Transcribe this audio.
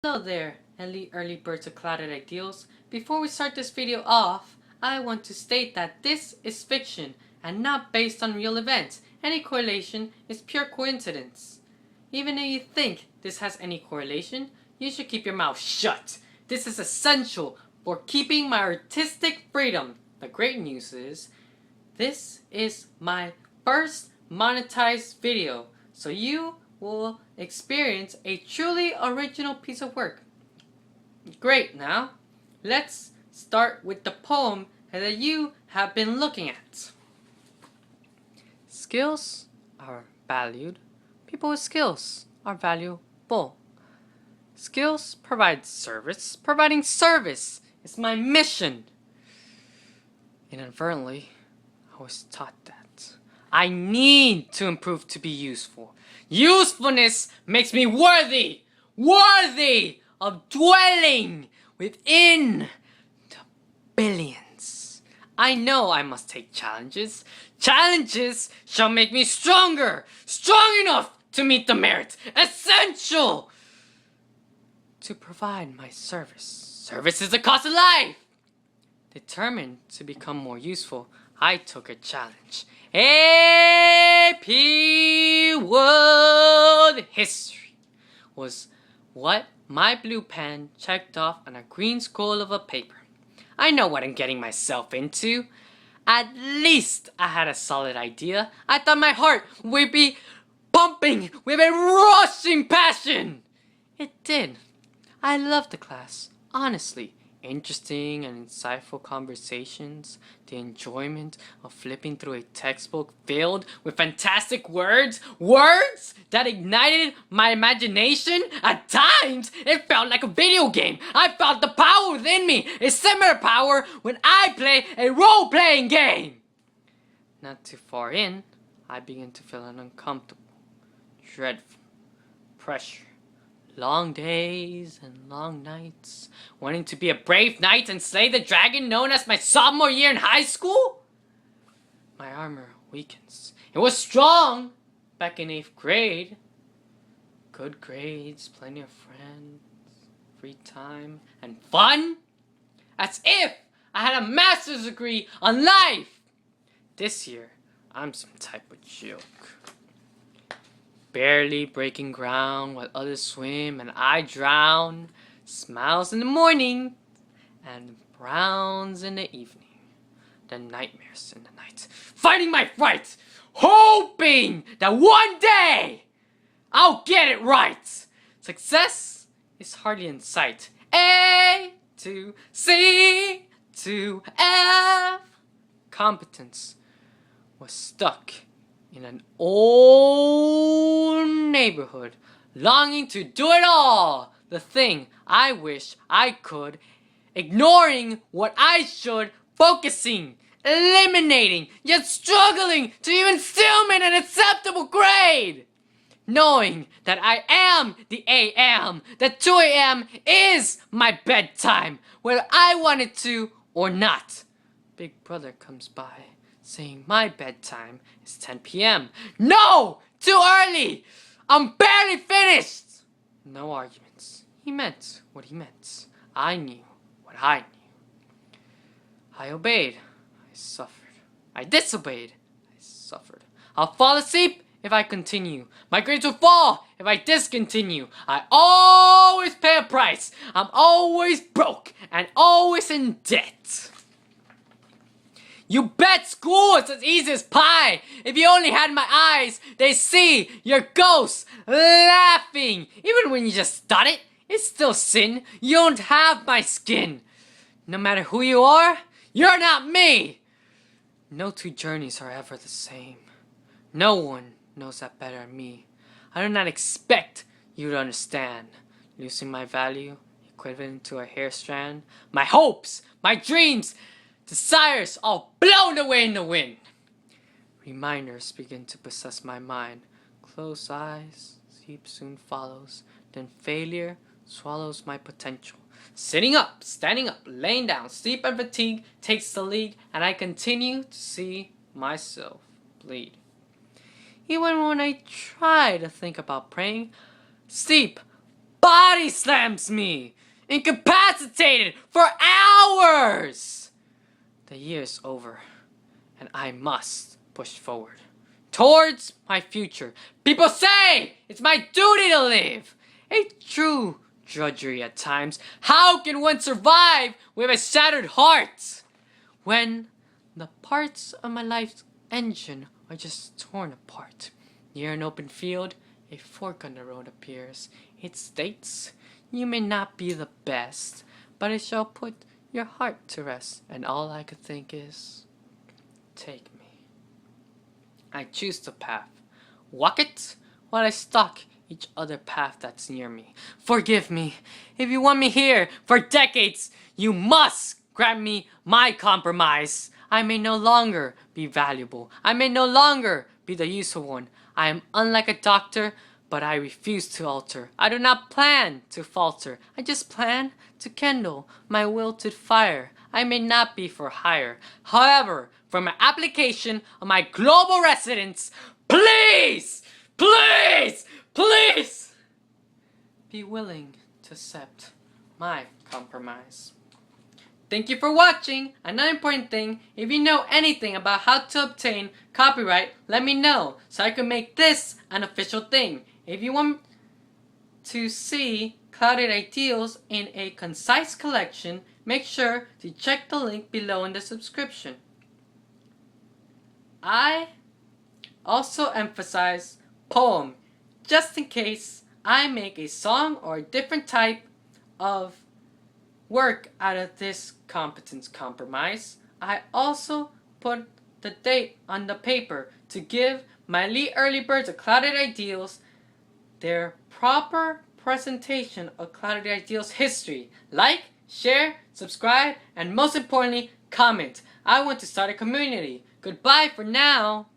Hello there, early birds of clouded ideals. Before we start this video off, I want to state that this is fiction and not based on real events. Any correlation is pure coincidence. Even if you think this has any correlation, you should keep your mouth shut. This is essential for keeping my artistic freedom. The great news is, this is my first monetized video, so you will experience a truly original piece of work. Great, now let's start with the poem that you have been looking at. Skills are valued. People with skills are valuable. Skills provide service. Providing service is my mission. Inadvertently, I was taught that I need to improve to be useful. Usefulness makes me worthy of dwelling within the billions. I know I must take challenges. Challenges shall make me stronger, strong enough to meet the merit essential to provide my service. Service is the cost of life. Determined to become more useful, I took a challenge. AP World History was what my blue pen checked off on a green scroll of a paper. I know what I'm getting myself into. At least I had a solid idea. I thought my heart would be pumping with a rushing passion. It did. I loved the class, honestly. Interesting and insightful conversations, the enjoyment of flipping through a textbook filled with fantastic words that ignited my imagination. At times, it felt like a video game. I felt the power within me, a similar power when I play a role-playing game. Not too far in, I began to feel an uncomfortable, dreadful pressure. Long days and long nights, wanting to be a brave knight and slay the dragon known as my sophomore year in high school? My armor weakens. It was strong back in 8th grade. Good grades, plenty of friends, free time, and fun? As if I had a master's degree on life! This year, I'm some type of joke. Barely breaking ground while others swim and I drown. Smiles in the morning and browns in the evening. The nightmares in the night. Fighting my fight, hoping that one day I'll get it right. Success is hardly in sight. A to C to F. Competence was stuck in an old neighborhood, longing to do it all, the thing I wish I could, ignoring what I should, focusing, eliminating, yet struggling to even still make an acceptable grade, knowing that I am the AM, that 2 a.m. is my bedtime, whether I wanted to or not. Big brother comes by, saying my bedtime is 10 p.m. No! Too early! I'm barely finished! No arguments. He meant what he meant. I knew what I knew. I obeyed. I suffered. I disobeyed. I suffered. I'll fall asleep if I continue. My grades will fall if I discontinue. I always pay a price. I'm always broke and always in debt. You bet school is as easy as pie. If you only had my eyes, they see your ghost laughing. Even when you just start it, it's still sin. You don't have my skin. No matter who you are, you're not me. No two journeys are ever the same. No one knows that better than me. I do not expect you to understand. Losing my value, equivalent to a hair strand. My hopes, my dreams, desires all blown away in the wind. Reminders begin to possess my mind. Closed eyes, sleep soon follows. Then failure swallows my potential. Sitting up, standing up, laying down, sleep and fatigue takes the lead, and I continue to see myself bleed. Even when I try to think about praying, sleep body slams me, incapacitated for hours. The year is over, and I must push forward towards my future. People say it's my duty to live. A true drudgery at times. How can one survive with a shattered heart when the parts of my life's engine are just torn apart? Near an open field, a fork on the road appears. It states, "You may not be the best, but it shall put your heart to rest." And all I could think is, take me. I choose the path. Walk it while I stalk each other path that's near me. Forgive me. If you want me here for decades, you must grant me my compromise. I may no longer be valuable. I may no longer be the useful one. I am unlike a doctor, but I refuse to alter. I do not plan to falter. I just plan to kindle my wilted fire. I may not be for hire. However, for my application of my global residence, please, please, please be willing to accept my compromise. Thank you for watching. Another important thing, if you know anything about how to obtain copyright, let me know so I can make this an official thing. If you want to see Clouded Ideals in a concise collection, make sure to check the link below in the subscription. I also emphasize poem, just in case I make a song or a different type of work out of this competence compromise. I also put the date on the paper to give my elite early birds of Clouded Ideals their proper presentation of Clouded Ideals history. Like, share, subscribe, and most importantly, comment. I want to start a community. Goodbye for now.